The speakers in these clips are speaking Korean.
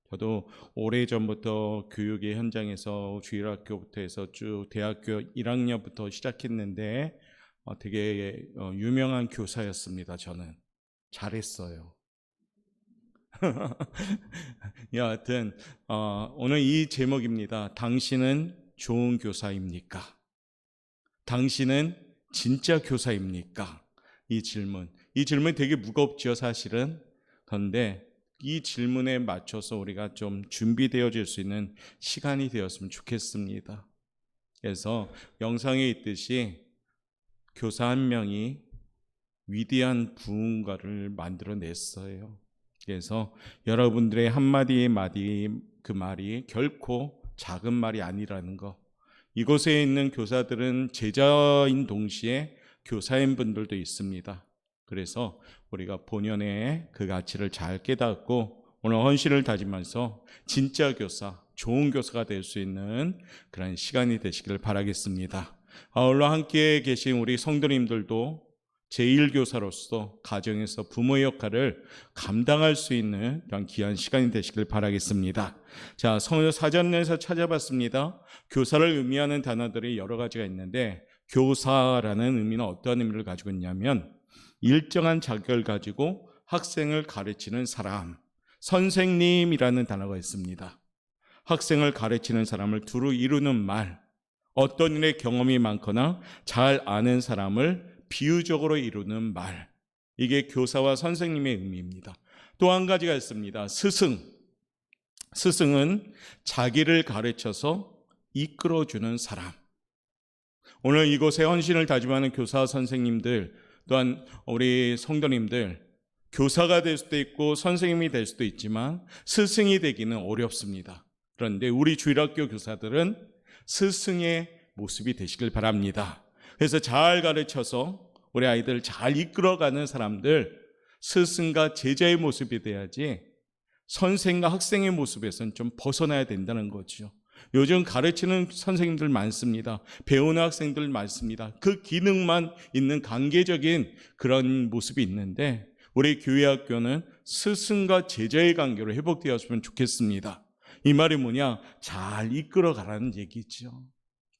저도 오래전부터 교육의 현장에서 주일학교부터 해서 쭉 대학교 1학년부터 시작했는데 되게 유명한 교사였습니다. 저는 잘했어요. 여하튼 오늘 이 제목입니다. 당신은 좋은 교사입니까? 당신은 진짜 교사입니까? 이 질문 되게 무겁죠, 사실은. 그런데 이 질문에 맞춰서 우리가 좀 준비되어질 수 있는 시간이 되었으면 좋겠습니다. 그래서 영상에 있듯이 교사 한 명이 위대한 부흥가를 만들어냈어요. 그래서 여러분들의 한마디 그 말이 결코 작은 말이 아니라는 거. 이곳에 있는 교사들은 제자인 동시에 교사인 분들도 있습니다. 그래서 우리가 본연의 그 가치를 잘 깨닫고 오늘 헌신을 다지면서 진짜 교사, 좋은 교사가 될 수 있는 그런 시간이 되시기를 바라겠습니다. 아울러 함께 계신 우리 성도님들도 제1교사로서 가정에서 부모의 역할을 감당할 수 있는 그런 귀한 시간이 되시길 바라겠습니다. 자, 사전에서 찾아봤습니다. 교사를 의미하는 단어들이 여러 가지가 있는데 교사라는 의미는 어떤 의미를 가지고 있냐면 일정한 자격을 가지고 학생을 가르치는 사람, 선생님이라는 단어가 있습니다. 학생을 가르치는 사람을 두루 이루는 말, 어떤 일에 경험이 많거나 잘 아는 사람을 비유적으로 이루는 말, 이게 교사와 선생님의 의미입니다. 또 한 가지가 있습니다. 스승은 자기를 가르쳐서 이끌어주는 사람. 오늘 이곳에 헌신을 다짐하는 교사 선생님들, 또한 우리 성도님들, 교사가 될 수도 있고 선생님이 될 수도 있지만 스승이 되기는 어렵습니다. 그런데 우리 주일학교 교사들은 스승의 모습이 되시길 바랍니다. 그래서 잘 가르쳐서 우리 아이들을 잘 이끌어가는 사람들, 스승과 제자의 모습이 돼야지 선생과 학생의 모습에서는 좀 벗어나야 된다는 거죠. 요즘 가르치는 선생님들 많습니다. 배우는 학생들 많습니다. 그 기능만 있는 관계적인 그런 모습이 있는데 우리 교회 학교는 스승과 제자의 관계로 회복되었으면 좋겠습니다. 이 말이 뭐냐? 잘 이끌어가라는 얘기죠.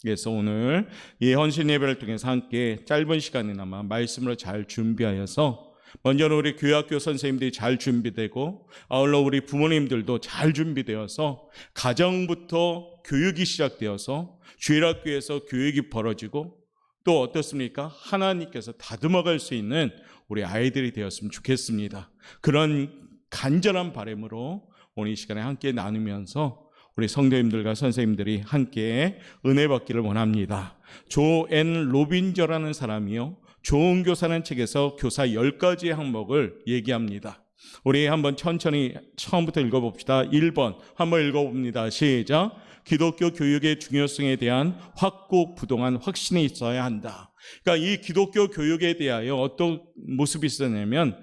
그래서 오늘 이 헌신 예배를 통해서 함께 짧은 시간이나마 말씀으로 잘 준비하여서 먼저는 우리 교회학교 선생님들이 잘 준비되고 아울러 우리 부모님들도 잘 준비되어서 가정부터 교육이 시작되어서 주일학교에서 교육이 벌어지고 또 어떻습니까? 하나님께서 다듬어갈 수 있는 우리 아이들이 되었으면 좋겠습니다. 그런 간절한 바람으로 오늘 이 시간에 함께 나누면서 우리 성도님들과 선생님들이 함께 은혜 받기를 원합니다. 조앤 로빈저라는 사람이요, 좋은 교사라는 책에서 교사 10가지 항목을 얘기합니다. 우리 한번 천천히 처음부터 읽어봅시다. 1번 한번 읽어봅니다. 시작. 기독교 교육의 중요성에 대한 확고부동한 확신이 있어야 한다. 그러니까 이 기독교 교육에 대하여 어떤 모습이 있었냐면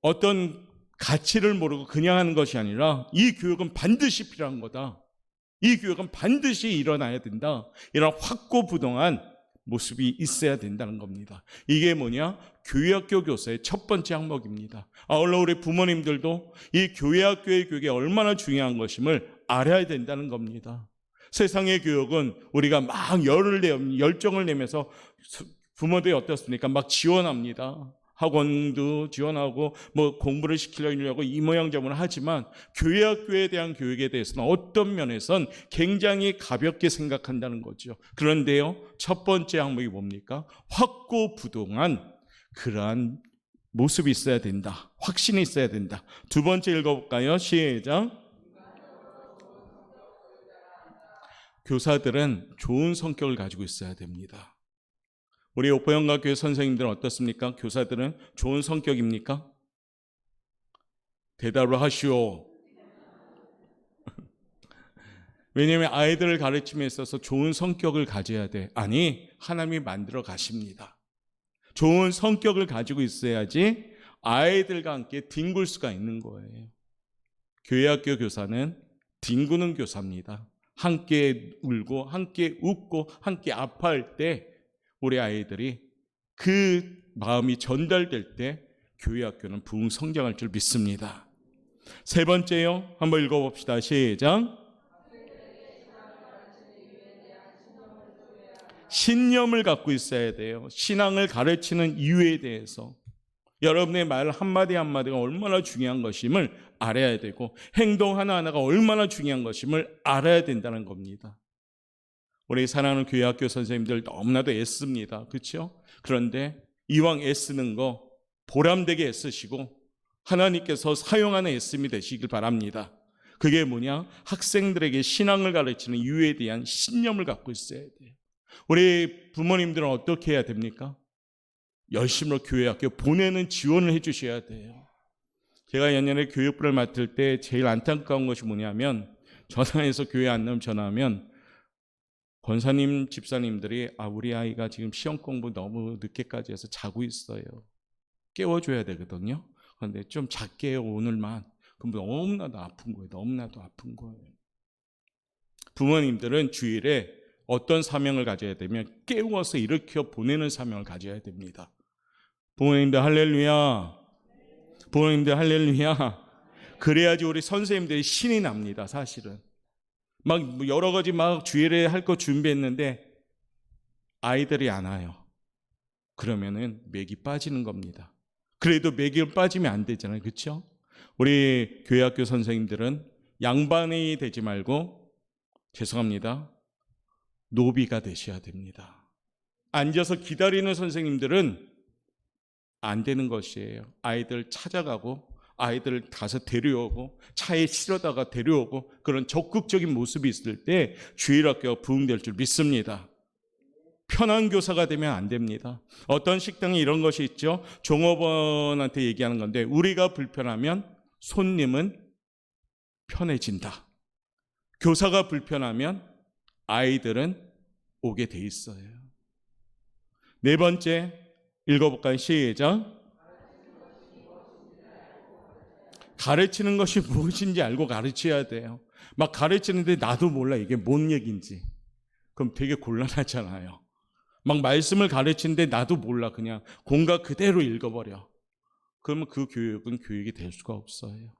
어떤 가치를 모르고 그냥 하는 것이 아니라 이 교육은 반드시 필요한 거다. 이 교육은 반드시 일어나야 된다. 이런 확고부동한 모습이 있어야 된다는 겁니다. 이게 뭐냐? 교회학교 교사의 첫 번째 항목입니다. 아울러 우리 부모님들도 이 교회학교의 교육이 얼마나 중요한 것임을 알아야 된다는 겁니다. 세상의 교육은 우리가 막 열정을 내면서 부모들이 어떻습니까? 막 지원합니다. 학원도 지원하고 공부를 시키려고 이 모양 저 모양 하지만 교회학교에 대한 교육에 대해서는 어떤 면에선 굉장히 가볍게 생각한다는 거죠. 그런데요, 첫 번째 항목이 뭡니까? 확고부동한 그러한 모습이 있어야 된다. 확신이 있어야 된다. 두 번째 읽어볼까요? 시작. 교사들은 좋은 성격을 가지고 있어야 됩니다. 우리 오포영과교회 선생님들은 어떻습니까? 교사들은 좋은 성격입니까? 대답을 하시오. 왜냐하면 아이들을 가르침에 있어서 좋은 성격을 가져야 돼. 아니, 하나님이 만들어 가십니다. 좋은 성격을 가지고 있어야지 아이들과 함께 뒹굴 수가 있는 거예요. 교회학교 교사는 뒹구는 교사입니다. 함께 울고 함께 웃고 함께 아파할 때 우리 아이들이 그 마음이 전달될 때 교회 학교는 부흥 성장할 줄 믿습니다. 세 번째요. 한번 읽어봅시다. 시작. 신념을 갖고 있어야 돼요. 신앙을 가르치는 이유에 대해서 여러분의 말 한마디 한마디가 얼마나 중요한 것임을 알아야 되고 행동 하나하나가 얼마나 중요한 것임을 알아야 된다는 겁니다. 우리 사랑하는 교회 학교 선생님들 너무나도 애씁니다. 그렇죠? 그런데 이왕 애쓰는 거 보람되게 애쓰시고 하나님께서 사용하는 애씀이 되시길 바랍니다. 그게 뭐냐? 학생들에게 신앙을 가르치는 이유에 대한 신념을 갖고 있어야 돼요. 우리 부모님들은 어떻게 해야 됩니까? 열심으로 교회 학교 보내는 지원을 해 주셔야 돼요. 제가 예전에 교육부를 맡을 때 제일 안타까운 것이 뭐냐면 전화해서 교회 안 나오면 전화하면 권사님 집사님들이 우리 아이가 지금 시험 공부 너무 늦게까지 해서 자고 있어요. 깨워줘야 되거든요. 그런데 좀 작게 해요 오늘만. 그럼 너무나도 아픈 거예요. 너무나도 아픈 거예요. 부모님들은 주일에 어떤 사명을 가져야 되면 깨워서 일으켜 보내는 사명을 가져야 됩니다. 부모님들 할렐루야. 부모님들 할렐루야. 그래야지 우리 선생님들이 신이 납니다. 사실은 막 여러 가지 막 주일에 할 거 준비했는데 아이들이 안 와요. 그러면은 맥이 빠지는 겁니다. 그래도 맥이 빠지면 안 되잖아요. 그렇죠? 우리 교회학교 선생님들은 양반이 되지 말고 죄송합니다. 노비가 되셔야 됩니다. 앉아서 기다리는 선생님들은 안 되는 것이에요. 아이들 찾아가고 아이들을 가서 데려오고 차에 실어다가 데려오고 그런 적극적인 모습이 있을 때 주일학교가 부흥될 줄 믿습니다. 편한 교사가 되면 안 됩니다. 어떤 식당에 이런 것이 있죠. 종업원한테 얘기하는 건데 우리가 불편하면 손님은 편해진다. 교사가 불편하면 아이들은 오게 돼 있어요. 네 번째 읽어볼까요? 시작. 가르치는 것이 무엇인지 알고 가르쳐야 돼요. 막 가르치는데 나도 몰라 이게 뭔 얘기인지. 그럼 되게 곤란하잖아요. 막 말씀을 가르치는데 나도 몰라 그냥 공과 그대로 읽어버려. 그러면 그 교육은 교육이 될 수가 없어요.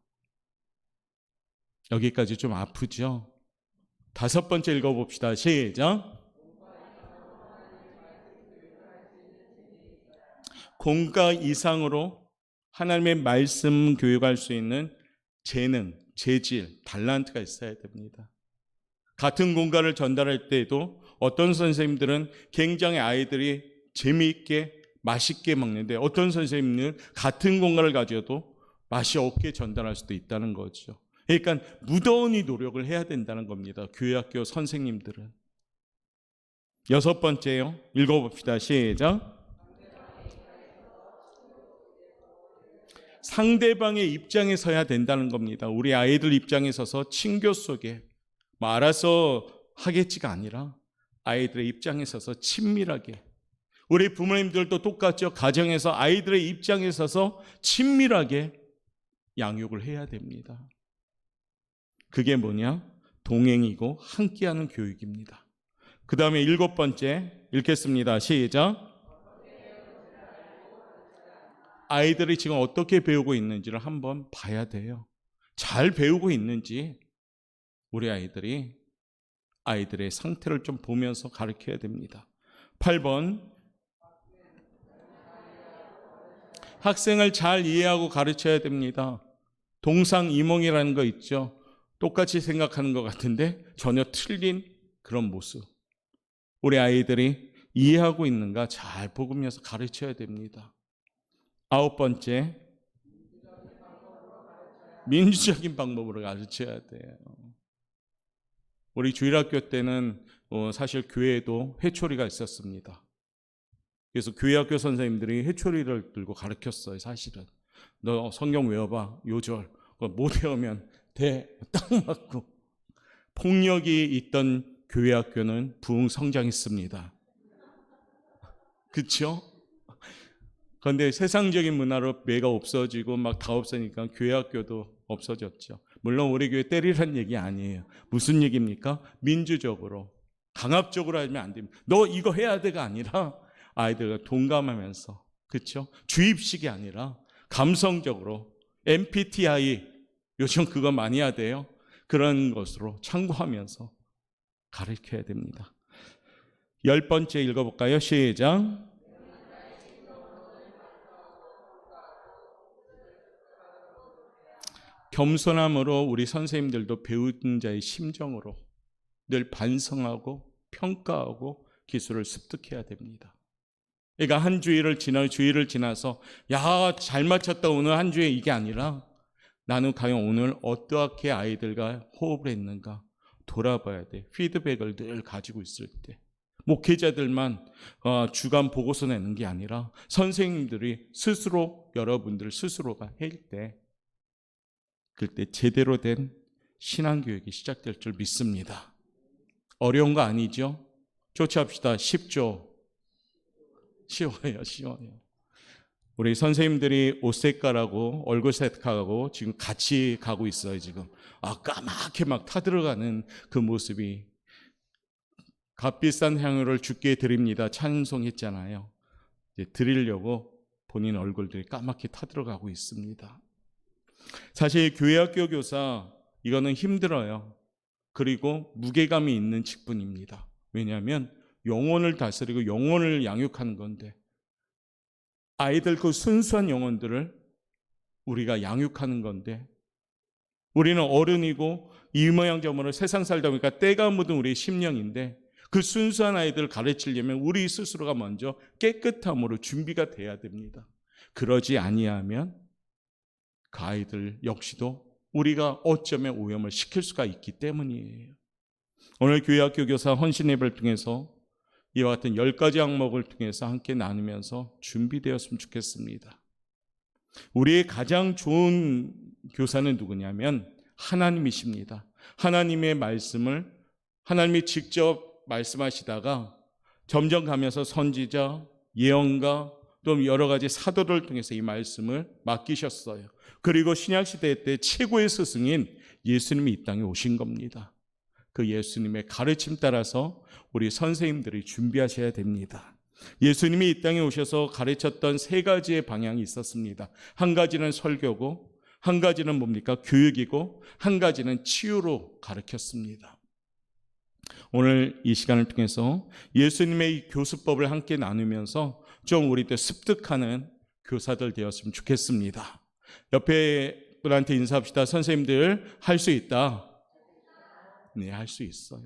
여기까지 좀 아프죠? 다섯 번째 읽어봅시다. 시작. 공과 이상으로 하나님의 말씀 교육할 수 있는 재능, 재질, 달란트가 있어야 됩니다. 같은 공과를 전달할 때에도 어떤 선생님들은 굉장히 아이들이 재미있게 맛있게 먹는데 어떤 선생님은 같은 공과를 가져도 맛이 없게 전달할 수도 있다는 거죠. 그러니까 무더운이 노력을 해야 된다는 겁니다. 교회학교 선생님들은. 여섯 번째요. 읽어봅시다. 시작. 상대방의 입장에 서야 된다는 겁니다. 우리 아이들 입장에 서서 친교 속에 알아서 하겠지가 아니라 아이들의 입장에 서서 친밀하게. 우리 부모님들도 똑같죠. 가정에서 아이들의 입장에 서서 친밀하게 양육을 해야 됩니다. 그게 뭐냐? 동행이고 함께하는 교육입니다. 그 다음에 일곱 번째 읽겠습니다. 시작. 아이들이 지금 어떻게 배우고 있는지를 한번 봐야 돼요. 잘 배우고 있는지 우리 아이들의 상태를 좀 보면서 가르쳐야 됩니다. 8번 학생을 잘 이해하고 가르쳐야 됩니다. 동상이몽이라는 거 있죠. 똑같이 생각하는 것 같은데 전혀 틀린 그런 모습. 우리 아이들이 이해하고 있는가 잘 보면서 가르쳐야 됩니다. 아홉 번째, 민주적인 방법으로 가르쳐야 돼요. 우리 주일학교 때는 사실 교회에도 회초리가 있었습니다. 그래서 교회학교 선생님들이 회초리를 들고 가르쳤어요. 사실은 너 성경 외워봐. 요절 못 외우면 돼. 딱 맞고. 폭력이 있던 교회학교는 부흥 성장했습니다. 그렇죠? 그런데 세상적인 문화로 매가 없어지고 막 다 없으니까 교회학교도 없어졌죠. 물론 우리 교회 때리라는 얘기 아니에요. 무슨 얘기입니까? 민주적으로 강압적으로 하면 안 됩니다. 너 이거 해야 돼가 아니라 아이들과 동감하면서, 그렇죠? 주입식이 아니라 감성적으로 MBTI 요즘 그거 많이 하대요. 그런 것으로 참고하면서 가르쳐야 됩니다. 10번째 읽어볼까요? 시작. 겸손함으로 우리 선생님들도 배운 자의 심정으로 늘 반성하고 평가하고 기술을 습득해야 됩니다. 그러니까 한 주일을 지나서 야, 잘 맞췄다 오늘 한 주에 이게 아니라 나는 과연 오늘 어떻게 아이들과 호흡을 했는가 돌아봐야 돼. 피드백을 늘 가지고 있을 때. 목회자들만 주간 보고서 내는 게 아니라 선생님들이 스스로 여러분들 스스로가 할 때 그때 제대로 된 신앙교육이 시작될 줄 믿습니다. 어려운 거 아니죠? 조치합시다. 쉽죠? 쉬워요. 우리 선생님들이 옷 색깔하고 얼굴 색깔하고 지금 같이 가고 있어요. 지금 까맣게 막 타들어가는 그 모습이 값비싼 향유를 주께 드립니다 찬송했잖아요. 이제 드리려고 본인 얼굴들이 까맣게 타들어가고 있습니다. 사실 교회학교 교사 이거는 힘들어요. 그리고 무게감이 있는 직분입니다. 왜냐하면 영혼을 다스리고 영혼을 양육하는 건데 아이들 그 순수한 영혼들을 우리가 양육하는 건데 우리는 어른이고 이 모양 저 모양 세상 살다 보니까 때가 묻은 우리 심령인데 그 순수한 아이들을 가르치려면 우리 스스로가 먼저 깨끗함으로 준비가 돼야 됩니다. 그러지 아니하면 그 아이들 역시도 우리가 어쩌면 오염을 시킬 수가 있기 때문이에요. 오늘 교회학교 교사 헌신 예배를 통해서 이와 같은 10가지 항목을 통해서 함께 나누면서 준비되었으면 좋겠습니다. 우리의 가장 좋은 교사는 누구냐면 하나님이십니다. 하나님의 말씀을 하나님이 직접 말씀하시다가 점점 가면서 선지자, 예언가 또 여러 가지 사도를 통해서 이 말씀을 맡기셨어요. 그리고 신약시대 때 최고의 스승인 예수님이 이 땅에 오신 겁니다. 그 예수님의 가르침 따라서 우리 선생님들이 준비하셔야 됩니다. 예수님이 이 땅에 오셔서 가르쳤던 3가지의 방향이 있었습니다. 한 가지는 설교고, 한 가지는 뭡니까? 교육이고, 한 가지는 치유로 가르쳤습니다. 오늘 이 시간을 통해서 예수님의 이 교수법을 함께 나누면서 좀 우리도 습득하는 교사들 되었으면 좋겠습니다. 옆에 분한테 인사합시다. 선생님들 할 수 있다. 네, 할 수 있어요.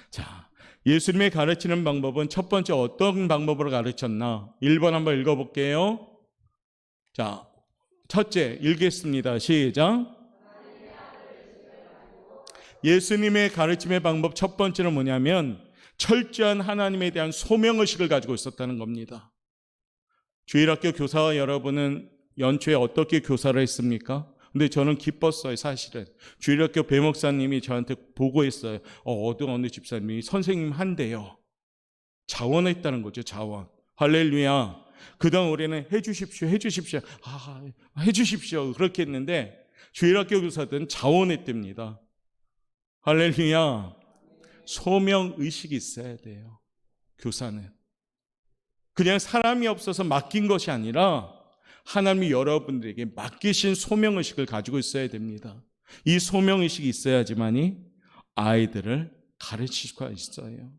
자, 예수님의 가르치는 방법은 첫 번째 어떤 방법으로 가르쳤나? 1번 한번 읽어볼게요. 자, 첫째 읽겠습니다. 시작. 예수님의 가르침의 방법 첫 번째는 뭐냐면 철저한 하나님에 대한 소명의식을 가지고 있었다는 겁니다. 주일학교 교사와 여러분은 연초에 어떻게 교사를 했습니까? 근데 저는 기뻤어요. 사실은 주일학교 배목사님이 저한테 보고했어요. 어느 집사님이 선생님 한대요. 자원했다는 거죠. 자원. 할렐루야. 그다음 올해는 해주십시오. 해주십시오. 그렇게 했는데 주일학교 교사들은 자원했답니다. 할렐루야. 소명의식이 있어야 돼요. 교사는 그냥 사람이 없어서 맡긴 것이 아니라 하나님이 여러분들에게 맡기신 소명의식을 가지고 있어야 됩니다. 이 소명의식이 있어야지만이 아이들을 가르칠 수가 있어요.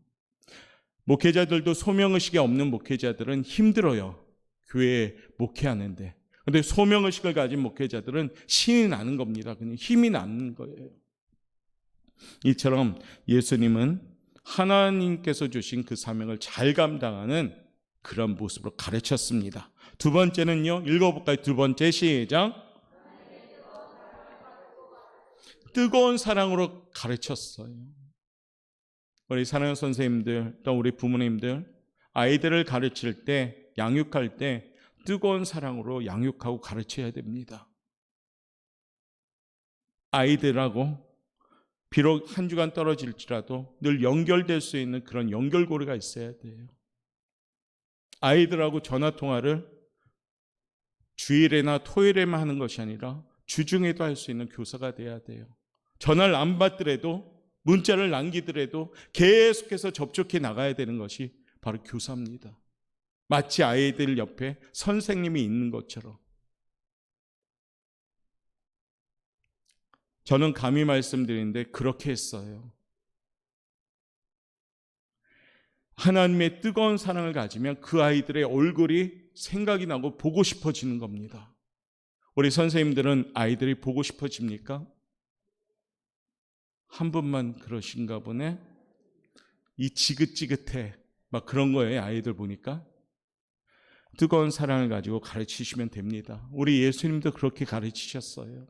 목회자들도 소명의식이 없는 목회자들은 힘들어요. 교회에 목회하는데. 그런데 소명의식을 가진 목회자들은 신이 나는 겁니다. 그냥 힘이 나는 거예요. 이처럼 예수님은 하나님께서 주신 그 사명을 잘 감당하는 그런 모습으로 가르쳤습니다. 두 번째는요. 읽어볼까요? 두 번째 시작. 뜨거운 사랑으로 가르쳤어요. 우리 사랑하는 선생님들 또 우리 부모님들 아이들을 가르칠 때 양육할 때 뜨거운 사랑으로 양육하고 가르쳐야 됩니다. 아이들하고 비록 한 주간 떨어질지라도 늘 연결될 수 있는 그런 연결고리가 있어야 돼요. 아이들하고 전화통화를 주일에나 토요일에만 하는 것이 아니라 주중에도 할 수 있는 교사가 돼야 돼요. 전화를 안 받더라도 문자를 남기더라도 계속해서 접촉해 나가야 되는 것이 바로 교사입니다. 마치 아이들 옆에 선생님이 있는 것처럼. 저는 감히 말씀드리는데 그렇게 했어요. 하나님의 뜨거운 사랑을 가지면 그 아이들의 얼굴이 생각이 나고 보고 싶어지는 겁니다. 우리 선생님들은 아이들이 보고 싶어집니까? 한 분만 그러신가 보네. 이 지긋지긋해 막 그런 거예요. 아이들 보니까. 뜨거운 사랑을 가지고 가르치시면 됩니다. 우리 예수님도 그렇게 가르치셨어요.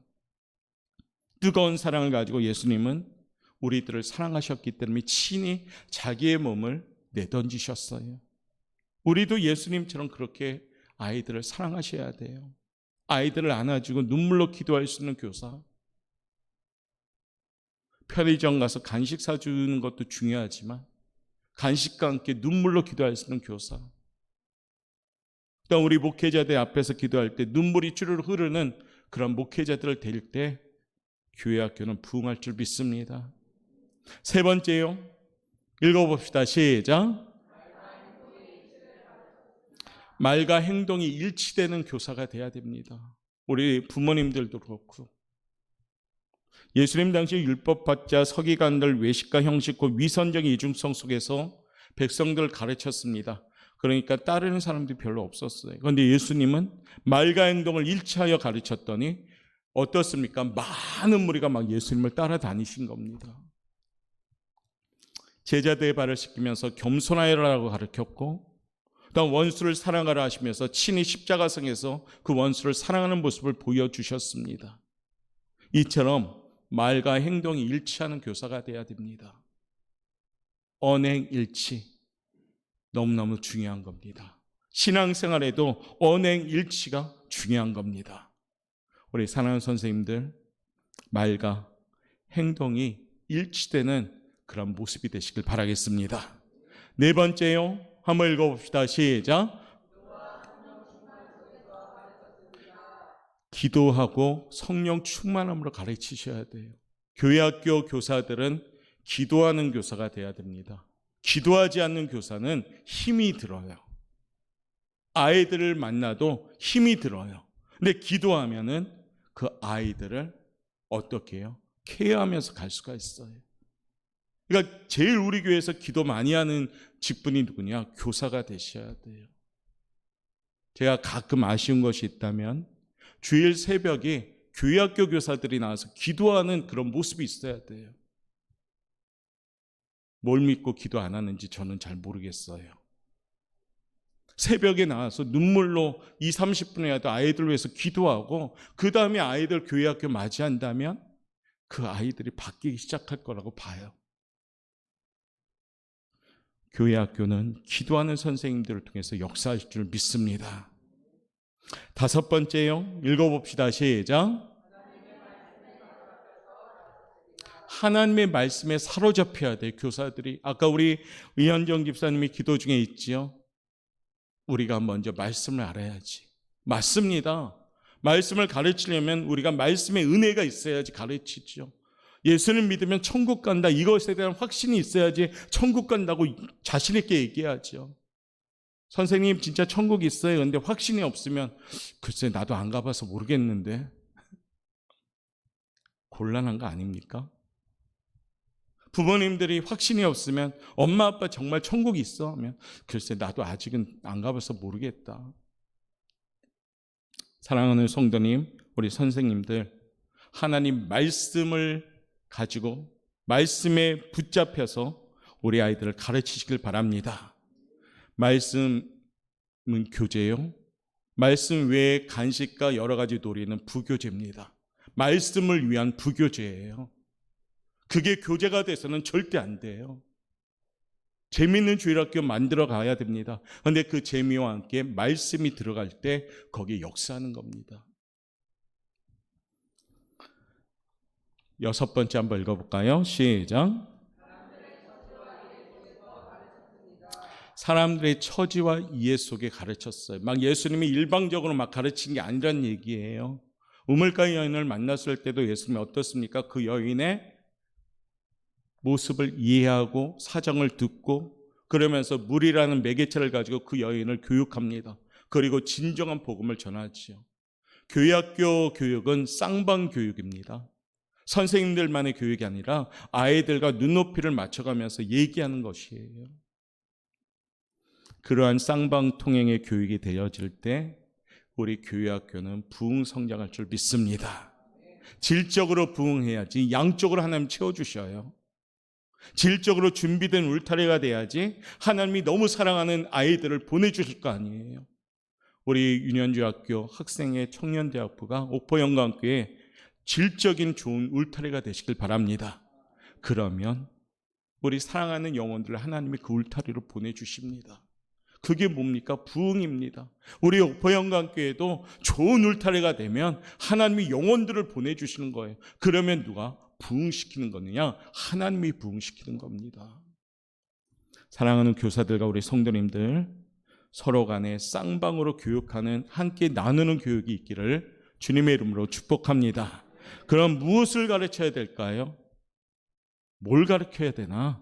뜨거운 사랑을 가지고 예수님은 우리들을 사랑하셨기 때문에 친히 자기의 몸을 내던지셨어요. 우리도 예수님처럼 그렇게 아이들을 사랑하셔야 돼요. 아이들을 안아주고 눈물로 기도할 수 있는 교사. 편의점 가서 간식 사주는 것도 중요하지만 간식과 함께 눈물로 기도할 수 있는 교사. 또 우리 목회자들 앞에서 기도할 때 눈물이 주르르 흐르는 그런 목회자들을 데릴 때 교회 학교는 부흥할 줄 믿습니다. 세 번째요. 읽어봅시다. 시작. 말과 행동이 일치되는 교사가 돼야 됩니다. 우리 부모님들도 그렇고. 예수님 당시 율법학자 서기관들 외식과 형식 그 위선적 이중성 속에서 백성들을 가르쳤습니다. 그러니까 따르는 사람들이 별로 없었어요. 그런데 예수님은 말과 행동을 일치하여 가르쳤더니 어떻습니까? 많은 무리가 막 예수님을 따라다니신 겁니다. 제자들의 발을 씻기면서 겸손하여라고 가르쳤고, 또 원수를 사랑하라 하시면서 친히 십자가성에서 그 원수를 사랑하는 모습을 보여주셨습니다. 이처럼 말과 행동이 일치하는 교사가 돼야 됩니다. 언행일치 너무너무 중요한 겁니다. 신앙생활에도 언행일치가 중요한 겁니다. 우리 사랑하는 선생님들, 말과 행동이 일치되는 그런 모습이 되시길 바라겠습니다. 네 번째요. 한번 읽어봅시다. 시작. 기도하고 성령 충만함으로 가르치셔야 돼요. 교회학교 교사들은 기도하는 교사가 돼야 됩니다. 기도하지 않는 교사는 힘이 들어요. 아이들을 만나도 힘이 들어요. 근데 기도하면은 그 아이들을 어떻게 해요? 케어하면서 갈 수가 있어요. 그러니까 제일 우리 교회에서 기도 많이 하는 직분이 누구냐? 교사가 되셔야 돼요. 제가 가끔 아쉬운 것이 있다면 주일 새벽에 교회학교 교사들이 나와서 기도하는 그런 모습이 있어야 돼요. 뭘 믿고 기도 안 하는지 저는 잘 모르겠어요. 새벽에 나와서 눈물로 20-30분이라도 아이들 위해서 기도하고 그 다음에 아이들 교회학교 맞이한다면 그 아이들이 바뀌기 시작할 거라고 봐요. 교회학교는 기도하는 선생님들을 통해서 역사하실 줄 믿습니다. 다섯 번째요. 읽어봅시다. 시작. 하나님의 말씀에 사로잡혀야 돼요. 교사들이. 아까 우리 의현정 집사님이 기도 중에 있지요. 우리가 먼저 말씀을 알아야지. 맞습니다. 말씀을 가르치려면 우리가 말씀의 은혜가 있어야지 가르치죠. 예수를 믿으면 천국 간다. 이것에 대한 확신이 있어야지 천국 간다고 자신 있게 얘기하죠. 선생님 진짜 천국 있어요. 그런데 확신이 없으면 글쎄 나도 안 가봐서 모르겠는데. 곤란한 거 아닙니까? 부모님들이 확신이 없으면 엄마 아빠 정말 천국이 있어? 하면 글쎄 나도 아직은 안 가봐서 모르겠다. 사랑하는 성도님, 우리 선생님들, 하나님 말씀을 가지고 말씀에 붙잡혀서 우리 아이들을 가르치시길 바랍니다. 말씀은 교제요. 말씀 외에 간식과 여러 가지 놀이는 부교제입니다. 말씀을 위한 부교제예요. 그게 교제가 돼서는 절대 안 돼요. 재미있는 주일학교 만들어 가야 됩니다. 그런데 그 재미와 함께 말씀이 들어갈 때 거기에 역사하는 겁니다. 여섯 번째 한번 읽어볼까요? 시작. 사람들의 처지와 이해 속에 가르쳤어요. 막 예수님이 일방적으로 막 가르친 게 아니란 얘기예요. 우물가 여인을 만났을 때도 예수님이 어떻습니까? 그 여인의 모습을 이해하고 사정을 듣고 그러면서 물이라는 매개체를 가지고 그 여인을 교육합니다. 그리고 진정한 복음을 전하지요. 교회학교 교육은 쌍방 교육입니다. 선생님들만의 교육이 아니라 아이들과 눈높이를 맞춰가면서 얘기하는 것이에요. 그러한 쌍방통행의 교육이 되어질 때 우리 교회학교는 부흥성장할 줄 믿습니다. 질적으로 부흥해야지 양쪽으로 하나님 채워주셔요. 질적으로 준비된 울타리가 돼야지 하나님이 너무 사랑하는 아이들을 보내주실 거 아니에요. 우리 윤현주학교 학생회 청년대학부가 옥포영광교회 질적인 좋은 울타리가 되시길 바랍니다. 그러면 우리 사랑하는 영혼들을 하나님이 그 울타리로 보내주십니다. 그게 뭡니까? 부흥입니다. 우리 옥포영광교회도 좋은 울타리가 되면 하나님이 영혼들을 보내주시는 거예요. 그러면 누가 부흥시키는 거느냐? 하나님이 부흥시키는 겁니다. 사랑하는 교사들과 우리 성도님들, 서로 간에 쌍방으로 교육하는, 함께 나누는 교육이 있기를 주님의 이름으로 축복합니다. 그럼 무엇을 가르쳐야 될까요? 뭘 가르쳐야 되나?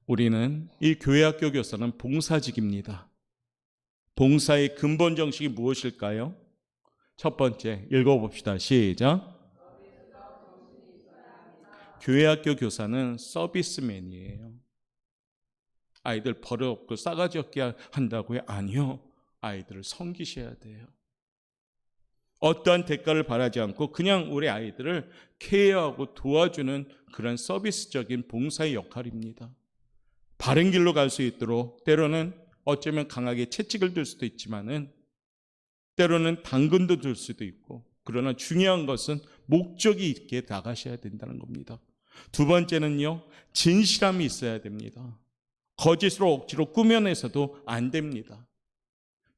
우리는 이 교회학교 교사는 봉사직입니다. 봉사의 근본 정식이 무엇일까요? 첫 번째, 읽어봅시다. 시작. 교회학교 교사는 서비스맨이에요. 아이들 버릇없고 싸가지 없게 한다고요? 아니요. 아이들을 섬기셔야 돼요. 어떠한 대가를 바라지 않고 그냥 우리 아이들을 케어하고 도와주는 그런 서비스적인 봉사의 역할입니다. 바른 길로 갈 수 있도록 때로는 어쩌면 강하게 채찍을 들 수도 있지만은 때로는 당근도 들 수도 있고, 그러나 중요한 것은 목적이 있게 나가셔야 된다는 겁니다. 두 번째는요, 진실함이 있어야 됩니다. 거짓으로 억지로 꾸며내서도 안 됩니다.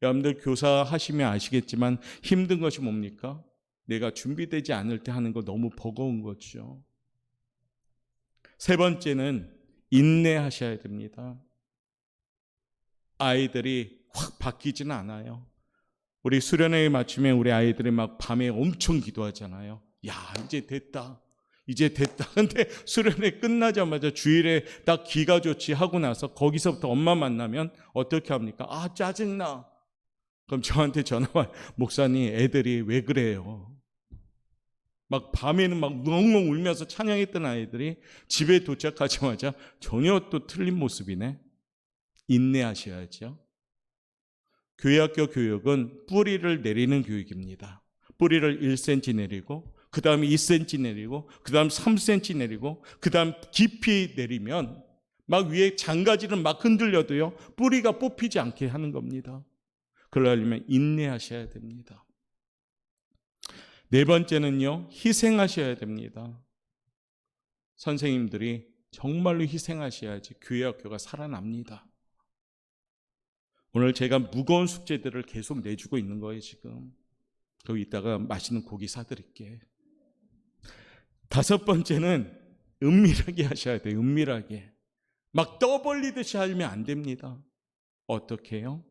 여러분들 교사 하시면 아시겠지만 힘든 것이 뭡니까? 내가 준비되지 않을 때 하는 거 너무 버거운 거죠. 세 번째는 인내하셔야 됩니다. 아이들이 확 바뀌지는 않아요. 우리 수련회에 맞추면 우리 아이들이 막 밤에 엄청 기도하잖아요. 야, 이제 됐다. 이제 됐다. 근데 수련회 끝나자마자 주일에 딱 기가 좋지 하고 나서 거기서부터 엄마 만나면 어떻게 합니까? 아, 짜증나. 그럼 저한테 전화와, 목사님 애들이 왜 그래요? 막 밤에는 막 웅웅 울면서 찬양했던 아이들이 집에 도착하자마자 전혀 또 틀린 모습이네. 인내하셔야죠. 교회학교 교육은 뿌리를 내리는 교육입니다. 뿌리를 1cm 내리고 그 다음에 2cm 내리고 그 다음 3cm 내리고 그 다음 깊이 내리면 막 위에 장가지는 막 흔들려도요 뿌리가 뽑히지 않게 하는 겁니다. 그러려면 인내하셔야 됩니다. 네 번째는요, 희생하셔야 됩니다. 선생님들이 정말로 희생하셔야지 교회학교가 살아납니다. 오늘 제가 무거운 숙제들을 계속 내주고 있는 거예요. 지금 거기 이따가 맛있는 고기 사드릴게. 다섯 번째는 은밀하게 하셔야 돼요. 은밀하게. 막 떠벌리듯이 하면 안 됩니다. 어떻게 해요?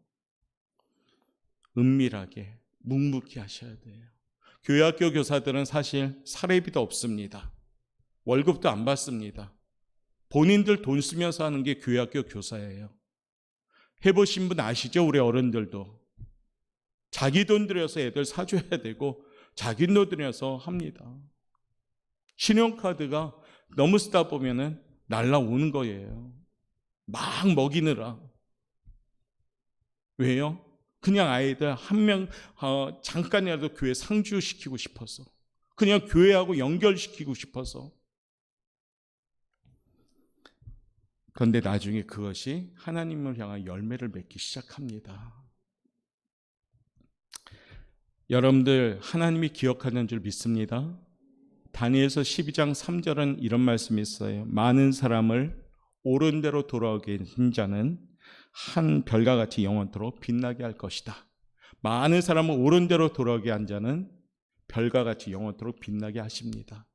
은밀하게 묵묵히 하셔야 돼요. 교회학교 교사들은 사실 사례비도 없습니다. 월급도 안 받습니다. 본인들 돈 쓰면서 하는 게 교회학교 교사예요. 해보신 분 아시죠? 우리 어른들도 자기 돈 들여서 애들 사줘야 되고 자기 돈 들여서 합니다. 신용카드가 너무 쓰다 보면은 날라오는 거예요. 막 먹이느라. 왜요? 그냥 아이들 한 명 잠깐이라도 교회 상주시키고 싶어서, 그냥 교회하고 연결시키고 싶어서. 그런데 나중에 그것이 하나님을 향한 열매를 맺기 시작합니다. 여러분들 하나님이 기억하는 줄 믿습니다. 다니엘서 12장 3절은 이런 말씀이 있어요. 많은 사람을 옳은 대로 돌아오게 한 자는 한 별과 같이 영원토록 빛나게 할 것이다. 많은 사람을 옳은 대로 돌아오게 한 자는 별과 같이 영원토록 빛나게 하십니다.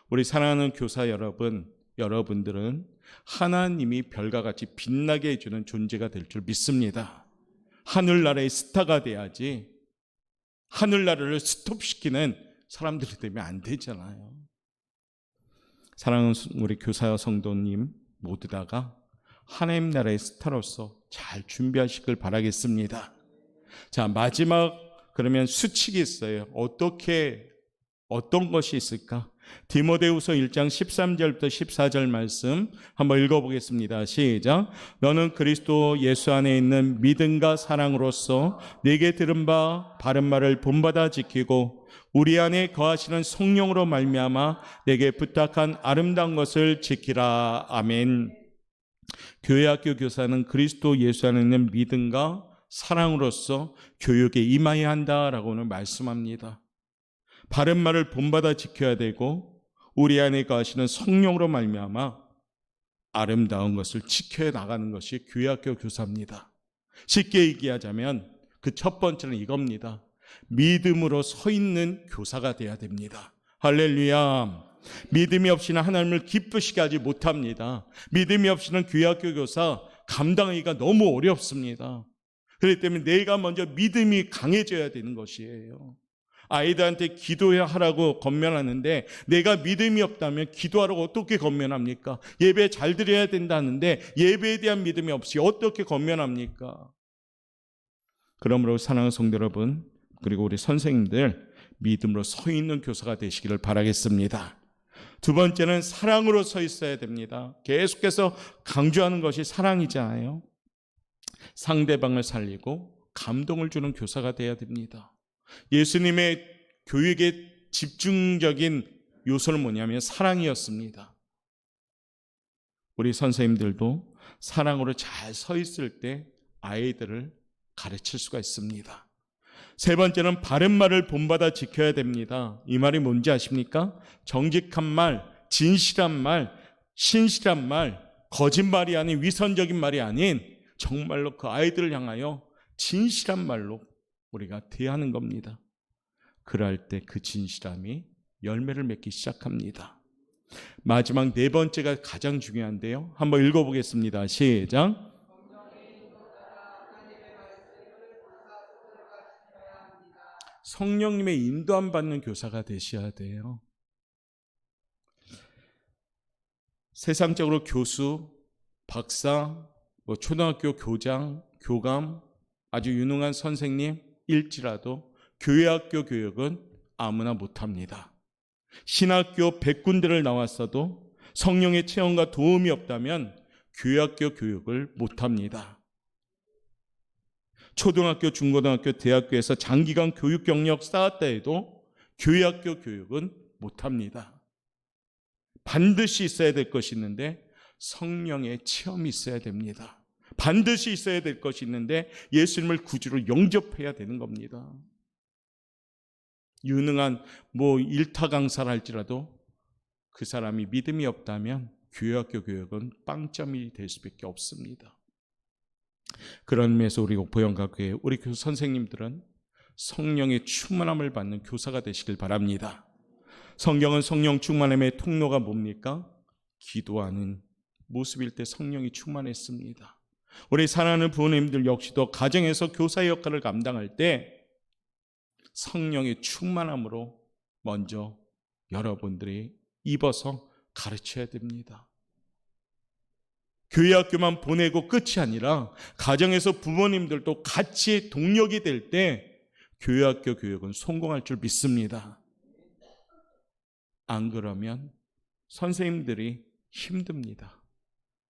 우리 사랑하는 교사 여러분, 여러분들은 하나님이 별과 같이 빛나게 해주는 존재가 될 줄 믿습니다. 하늘나라의 스타가 돼야지 하늘나라를 스톱시키는 사람들이 되면 안 되잖아요. 사랑하는 우리 교사 성도님 모두 다가 하나님 나라의 스타로서 잘 준비하시길 바라겠습니다. 자, 마지막 그러면 수칙이 있어요. 어떻게 어떤 것이 있을까? 디모데후서 1장 13절부터 14절 말씀 한번 읽어보겠습니다. 시작. 너는 그리스도 예수 안에 있는 믿음과 사랑으로서 네게 들은 바 바른 말을 본받아 지키고 우리 안에 거하시는 성령으로 말미암아 내게 부탁한 아름다운 것을 지키라. 아멘. 교회학교 교사는 그리스도 예수 안에 있는 믿음과 사랑으로서 교육에 임해야 한다라고 오늘 말씀합니다. 바른 말을 본받아 지켜야 되고 우리 안에 거하시는 성령으로 말미암아 아름다운 것을 지켜 나가는 것이 교회학교 교사입니다. 쉽게 얘기하자면 그 첫 번째는 이겁니다. 믿음으로 서 있는 교사가 돼야 됩니다. 할렐루야. 믿음이 없이는 하나님을 기쁘시게 하지 못합니다. 믿음이 없이는 교회학교 교사 감당하기가 너무 어렵습니다. 그렇기 때문에 내가 먼저 믿음이 강해져야 되는 것이에요. 아이들한테 기도하라고 권면하는데 내가 믿음이 없다면 기도하라고 어떻게 권면합니까? 예배 잘 드려야 된다는데 예배에 대한 믿음이 없이 어떻게 권면합니까? 그러므로 사랑하는 성도 여러분, 그리고 우리 선생님들, 믿음으로 서 있는 교사가 되시기를 바라겠습니다. 두 번째는 사랑으로 서 있어야 됩니다. 계속해서 강조하는 것이 사랑이잖아요. 상대방을 살리고 감동을 주는 교사가 되어야 됩니다. 예수님의 교육의 집중적인 요소는 뭐냐면 사랑이었습니다. 우리 선생님들도 사랑으로 잘 서 있을 때 아이들을 가르칠 수가 있습니다. 세 번째는 바른 말을 본받아 지켜야 됩니다. 이 말이 뭔지 아십니까? 정직한 말, 진실한 말, 신실한 말, 거짓말이 아닌 위선적인 말이 아닌 정말로 그 아이들을 향하여 진실한 말로 우리가 대하는 겁니다. 그럴 때 그 진실함이 열매를 맺기 시작합니다. 마지막 네 번째가 가장 중요한데요. 한번 읽어보겠습니다. 시작. 성령님의 인도함 받는 교사가 되셔야 돼요. 세상적으로 교수, 박사, 초등학교 교장, 교감, 아주 유능한 선생님 일지라도 교회학교 교육은 아무나 못합니다. 신학교 100군데를 나왔어도 성령의 체험과 도움이 없다면 교회학교 교육을 못합니다. 초등학교, 중고등학교, 대학교에서 장기간 교육 경력 쌓았다 해도 교회학교 교육은 못합니다. 반드시 있어야 될 것이 있는데 성령의 체험이 있어야 됩니다. 반드시 있어야 될 것이 있는데 예수님을 구주로 영접해야 되는 겁니다. 유능한 일타 강사를 할지라도 그 사람이 믿음이 없다면 교회학교 교육은 빵점이 될 수밖에 없습니다. 그런 의미에서 우리 보영학교의 우리 교수 선생님들은 성령의 충만함을 받는 교사가 되시길 바랍니다. 성경은 성령 충만함의 통로가 뭡니까? 기도하는 모습일 때 성령이 충만했습니다. 우리 사랑하는 부모님들 역시도 가정에서 교사의 역할을 감당할 때 성령의 충만함으로 먼저 여러분들이 입어서 가르쳐야 됩니다. 교회학교만 보내고 끝이 아니라 가정에서 부모님들도 같이 동력이 될 때 교회학교 교육은 성공할 줄 믿습니다. 안 그러면 선생님들이 힘듭니다.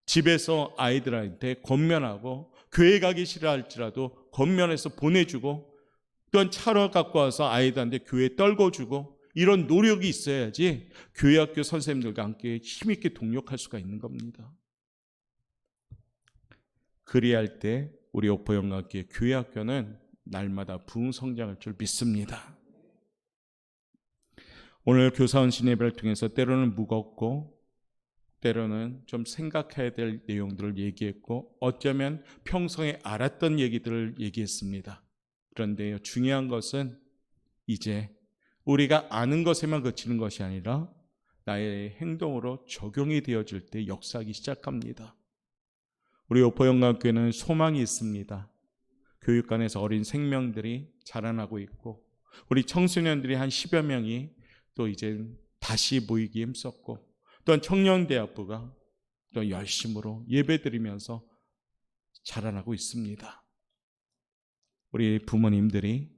집에서 아이들한테 권면하고 교회 가기 싫어할지라도 권면해서 보내주고 또한 차로 갖고 와서 아이들한테 교회 떨궈주고 이런 노력이 있어야지 교회학교 선생님들과 함께 힘있게 동력할 수가 있는 겁니다. 그리할 때 우리 옥포영학교의 교회학교는 날마다 부흥성장할 줄 믿습니다. 오늘 교사원 신예배를 통해서 때로는 무겁고 때로는 좀 생각해야 될 내용들을 얘기했고 어쩌면 평소에 알았던 얘기들을 얘기했습니다. 그런데 중요한 것은 이제 우리가 아는 것에만 그치는 것이 아니라 나의 행동으로 적용이 되어질 때 역사하기 시작합니다. 우리 옥포영학교에는 소망이 있습니다. 교육관에서 어린 생명들이 자라나고 있고 우리 청소년들이 한 10여 명이 또 이제 다시 모이기 힘썼고 또한 청년대학부가 또 열심으로 예배드리면서 자라나고 있습니다. 우리 부모님들이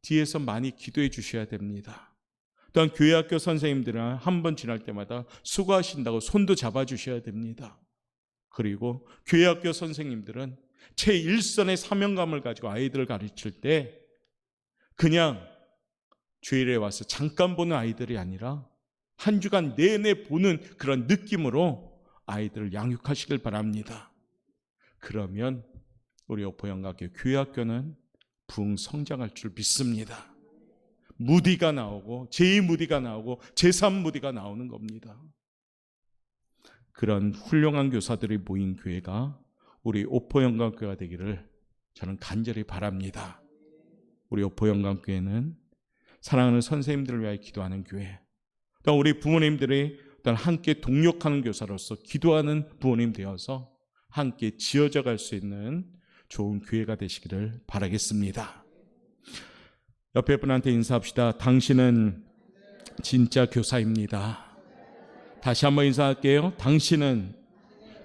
뒤에서 많이 기도해 주셔야 됩니다. 또한 교회학교 선생님들은 한 번 지날 때마다 수고하신다고 손도 잡아주셔야 됩니다. 그리고 교회학교 선생님들은 제1선의 사명감을 가지고 아이들을 가르칠 때 그냥 주일에 와서 잠깐 보는 아이들이 아니라 한 주간 내내 보는 그런 느낌으로 아이들을 양육하시길 바랍니다. 그러면 우리 오포영각교 교회학교는 부흥 성장할 줄 믿습니다. 무디가 나오고 제2무디가 나오고 제3무디가 나오는 겁니다. 그런 훌륭한 교사들이 모인 교회가 우리 오포영광교회가 되기를 저는 간절히 바랍니다. 우리 오포영광교회는 사랑하는 선생님들을 위하여 기도하는 교회, 또 우리 부모님들이 함께 동력하는 교사로서 기도하는 부모님 되어서 함께 지어져 갈 수 있는 좋은 교회가 되시기를 바라겠습니다. 옆에 분한테 인사합시다. 당신은 진짜 교사입니다. 다시 한번 인사할게요. 당신은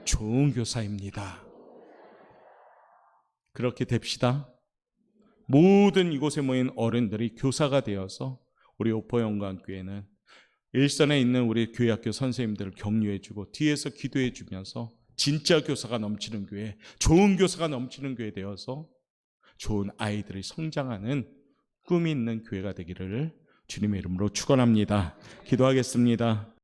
좋은 교사입니다. 그렇게 됩시다. 모든 이곳에 모인 어른들이 교사가 되어서 우리 오포영광교회는 일선에 있는 우리 교회학교 선생님들을 격려해주고 뒤에서 기도해주면서 진짜 교사가 넘치는 교회, 좋은 교사가 넘치는 교회 되어서 좋은 아이들이 성장하는 꿈이 있는 교회가 되기를 주님의 이름으로 축원합니다. 기도하겠습니다.